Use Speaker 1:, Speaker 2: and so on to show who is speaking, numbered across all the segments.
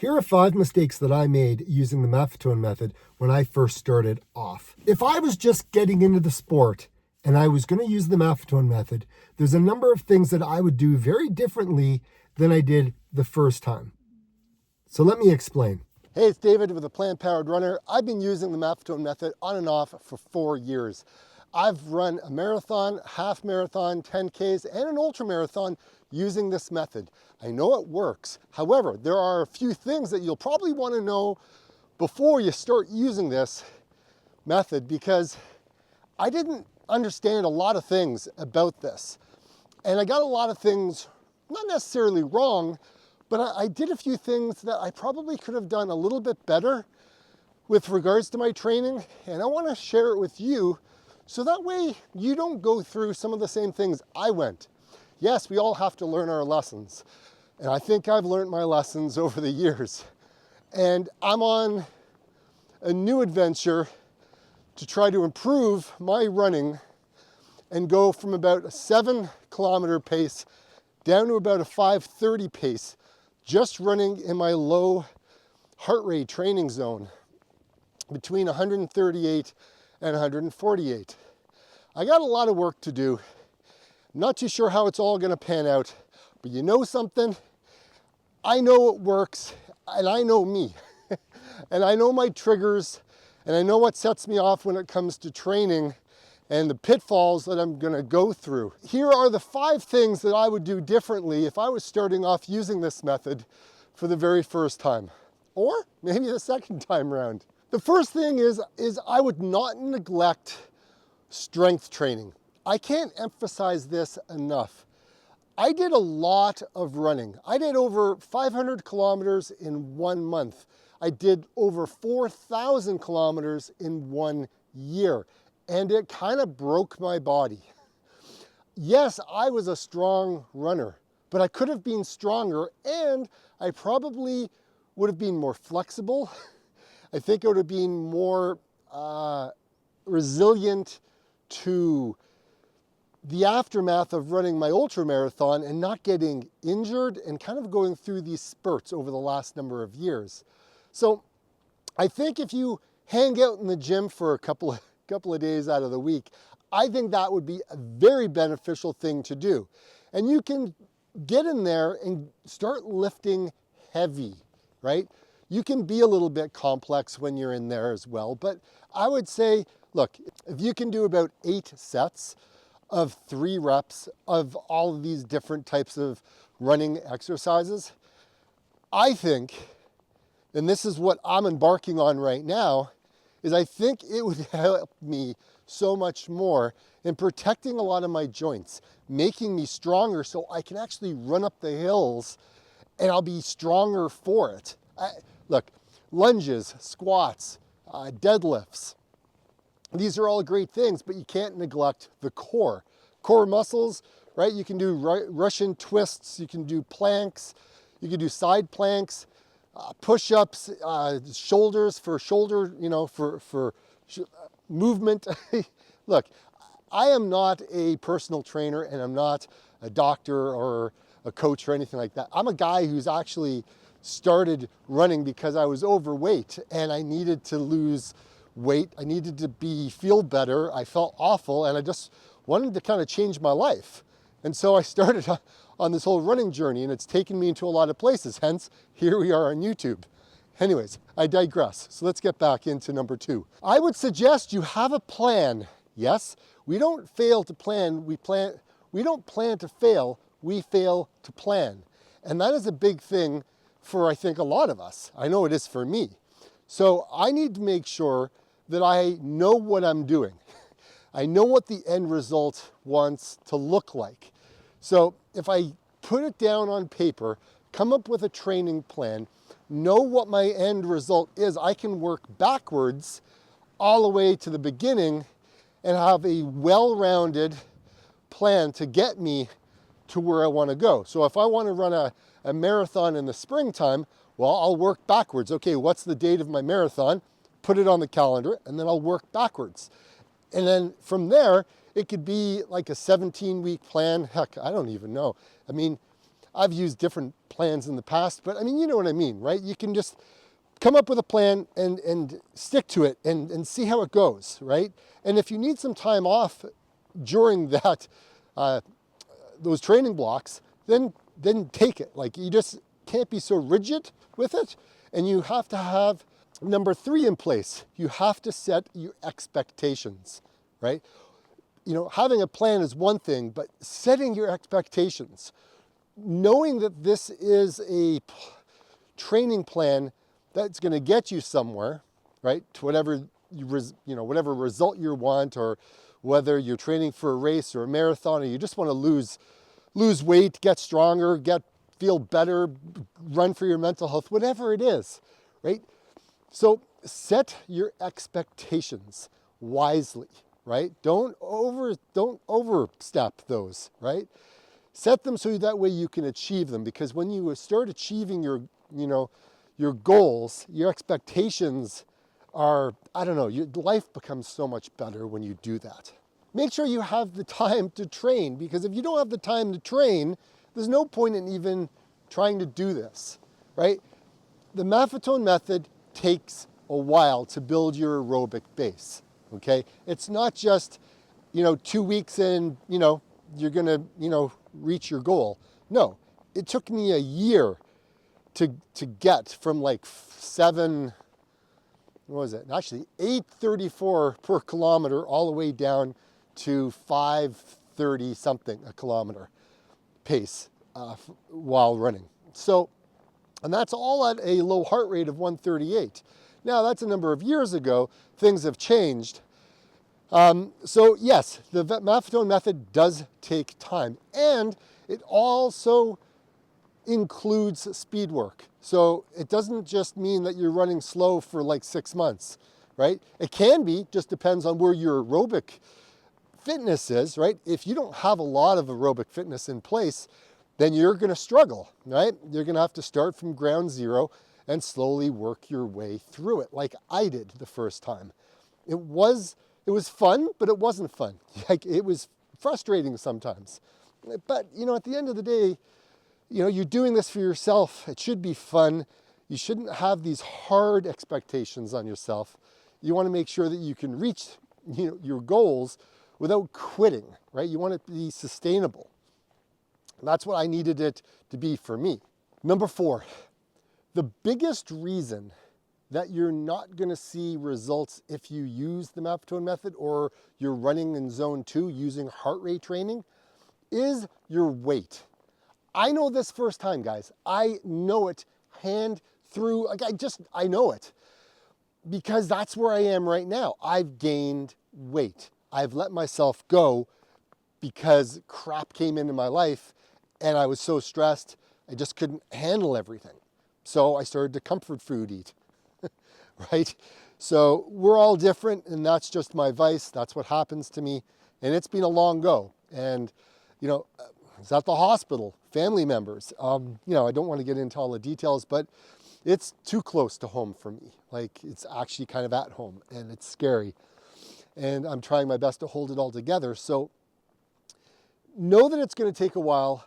Speaker 1: Here are 5 mistakes that I made using the Maffetone method when I first started off. If I was just getting into the sport and I was going to use the Maffetone method, there's a number of things that I would do very differently than I did the first time. So let me explain. Hey, it's David with the Plant Powered Runner. I've been using the Maffetone method on and off for 4 years. I've run a marathon, half marathon, 10Ks, and an ultra marathon using this method. I know it works. However, there are a few things that you'll probably want to know before you start using this method, because I didn't understand a lot of things about this. And I got a lot of things not necessarily wrong, but I did a few things that I probably could have done a little bit better with regards to my training, and I want to share it with you so that way you don't go through some of the same things I went. Yes, we all have to learn our lessons, and I think I've learned my lessons over the years. And I'm on a new adventure to try to improve my running and go from about a 7-kilometer pace down to about a 5:30 pace, just running in my low heart rate training zone between 138 and 148. I got a lot of work to do. I'm not too sure how it's all going to pan out, but you know something? I know it works, and I know me. And I know my triggers, and I know what sets me off when it comes to training and the pitfalls that I'm going to go through. Here are the 5 things that I would do differently if I was starting off using this method for the very first time, or maybe the second time around. The first thing is I would not neglect strength training. I can't emphasize this enough. I did a lot of running. I did over 500 kilometers in 1 month. I did over 4,000 kilometers in 1 year, and it kind of broke my body. Yes, I was a strong runner, but I could have been stronger, and I probably would have been more flexible. I think it would have been more resilient to the aftermath of running my ultra marathon and not getting injured and kind of going through these spurts over the last number of years. So I think if you hang out in the gym for a couple of days out of the week, I think that would be a very beneficial thing to do. And you can get in there and start lifting heavy, right? You can be a little bit complex when you're in there as well, but I would say, look, if you can do about 8 sets of 3 reps of all of these different types of running exercises, I think, and this is what I'm embarking on right now, is I think it would help me so much more in protecting a lot of my joints, making me stronger so I can actually run up the hills and I'll be stronger for it. Look, lunges, squats, deadlifts, these are all great things, but you can't neglect the core. Core muscles, right? You can do Russian twists, you can do planks, you can do side planks, push-ups, shoulders for shoulder, for movement. Look, I am not a personal trainer, and I'm not a doctor or a coach or anything like that. I'm a guy who's actually started running because I was overweight and I needed to lose weight. I needed to feel better. I felt awful, and I just wanted to kind of change my life. And so I started on this whole running journey, and it's taken me into a lot of places. Hence, here we are on YouTube. Anyways, I digress. So let's get back into number 2. I would suggest you have a plan. Yes, we don't fail to plan. We don't plan to fail. We fail to plan. And that is a big thing for, I think, a lot of us. I know it is for me. So I need to make sure that I know what I'm doing. I know what the end result wants to look like. So if I put it down on paper, come up with a training plan, know what my end result is, I can work backwards all the way to the beginning and have a well-rounded plan to get me to where I want to go. So if I want to run a marathon in the springtime, well, I'll work backwards. Okay, what's the date of my marathon? Put it on the calendar, and then I'll work backwards. And then from there, it could be like a 17-week plan. Heck, I don't even know. I mean, I've used different plans in the past, but I mean, you know what I mean, right? You can just come up with a plan and stick to it and see how it goes, right? And if you need some time off during that, those training blocks, then take it. Like, you just can't be so rigid with it. And you have to have number 3 in place. You have to set your expectations, right? You know, having a plan is one thing, but setting your expectations, knowing that this is a training plan that's going to get you somewhere, right? To whatever whatever result you want, or whether you're training for a race or a marathon, or you just want to lose weight, get stronger, feel better, run for your mental health, whatever it is, right? So set your expectations wisely, right? Don't overstep those, right? Set them so that way you can achieve them, because when you start achieving your goals, your expectations are, I don't know, your life becomes so much better when you do that. Make sure you have the time to train, because if you don't have the time to train, there's no point in even trying to do this, right? The Maffetone method takes a while to build your aerobic base, okay? It's not just, 2 weeks in, you're gonna, reach your goal. No, it took me a year to get from like 8:34 per kilometer all the way down to 5:30 something a kilometer pace while running. So, and that's all at a low heart rate of 138. Now, that's a number of years ago. Things have changed. So yes, the Maffetone method does take time, and it also includes speed work. So it doesn't just mean that you're running slow for like 6 months, right? It can be, just depends on where your aerobic fitness is, right? If you don't have a lot of aerobic fitness in place, then you're gonna struggle, right? You're gonna have to start from ground zero and slowly work your way through it, like I did the first time. It was fun, but it wasn't fun. Like, it was frustrating sometimes. But, at the end of the day, you're doing this for yourself. It should be fun. You shouldn't have these hard expectations on yourself. You want to make sure that you can reach, your goals without quitting, right? You want it to be sustainable. And that's what I needed it to be for me. Number 4, the biggest reason that you're not going to see results if you use the Maffetone method, or you're running in zone 2 using heart rate training, is your weight. I know this first time, guys. I know it hand through, I know it, because that's where I am right now. I've gained weight. I've let myself go because crap came into my life and I was so stressed, I just couldn't handle everything. So I started to comfort food eat. Right? So we're all different, and that's just my vice. That's what happens to me. And it's been a long go. And, it's at the hospital, family members. I don't want to get into all the details, but it's too close to home for me. Like, it's actually kind of at home, and it's scary. And I'm trying my best to hold it all together. So know that it's going to take a while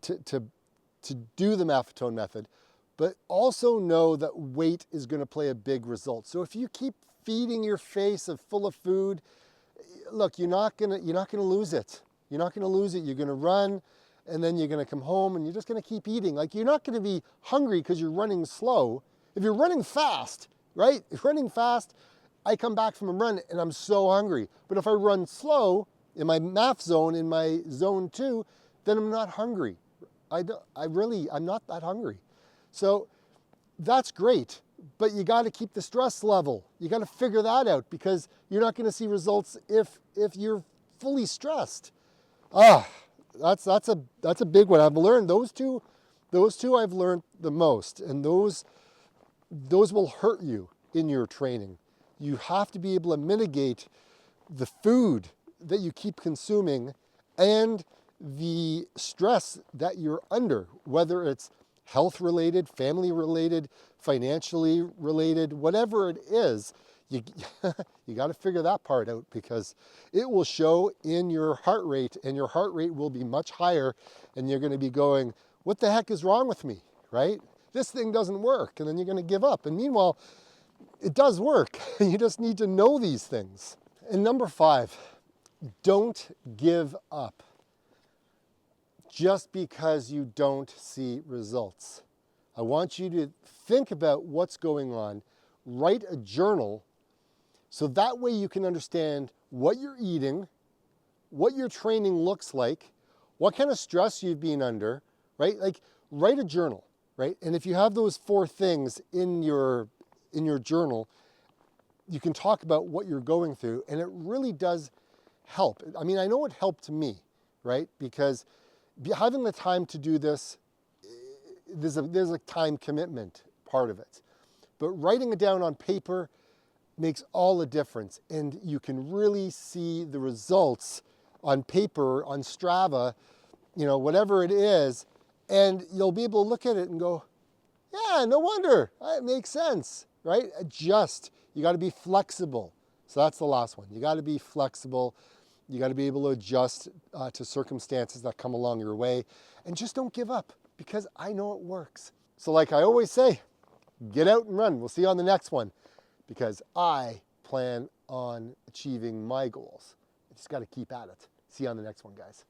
Speaker 1: to do the Maffetone method, but also know that weight is going to play a big result. So if you keep feeding your face full of food, look, you're not going to lose it. You're not going to lose it. You're going to run, and then you're going to come home, and you're just going to keep eating. Like, you're not going to be hungry because you're running slow. If you're running fast, right? If running fast, I come back from a run and I'm so hungry. But if I run slow in my MAF zone, in my zone 2, then I'm not hungry. I'm not that hungry. So that's great, but you got to keep the stress level. You got to figure that out, because you're not going to see results if you're fully stressed. That's a big one. I've learned those two I've learned the most, and those will hurt you in your training. You have to be able to mitigate the food that you keep consuming and the stress that you're under, whether it's health related, family related, financially related, whatever it is. you, you got to figure that part out, because it will show in your heart rate, and your heart rate will be much higher, and you're going to be going, what the heck is wrong with me, right? This thing doesn't work, and then you're going to give up. And meanwhile, it does work. You just need to know these things. And number 5, don't give up just because you don't see results. I want you to think about what's going on, write a journal, so that way you can understand what you're eating, what your training looks like, what kind of stress you've been under, right? Like, write a journal, right? And if you have those 4 things in your journal, you can talk about what you're going through, and it really does help. I mean, I know it helped me, right? Because having the time to do this, there's a time commitment part of it. But writing it down on paper makes all the difference, and you can really see the results on paper, on STRAVA, you know, whatever it is, and you'll be able to look at it and go, yeah, no wonder, it makes sense, right? Adjust. You got to be flexible. So that's the last one. You got to be flexible. You got to be able to adjust to circumstances that come along your way, and just don't give up, because I know it works. So like I always say, get out and run. We'll see you on the next one, because I plan on achieving my goals. I just got to keep at it. See you on the next one, guys.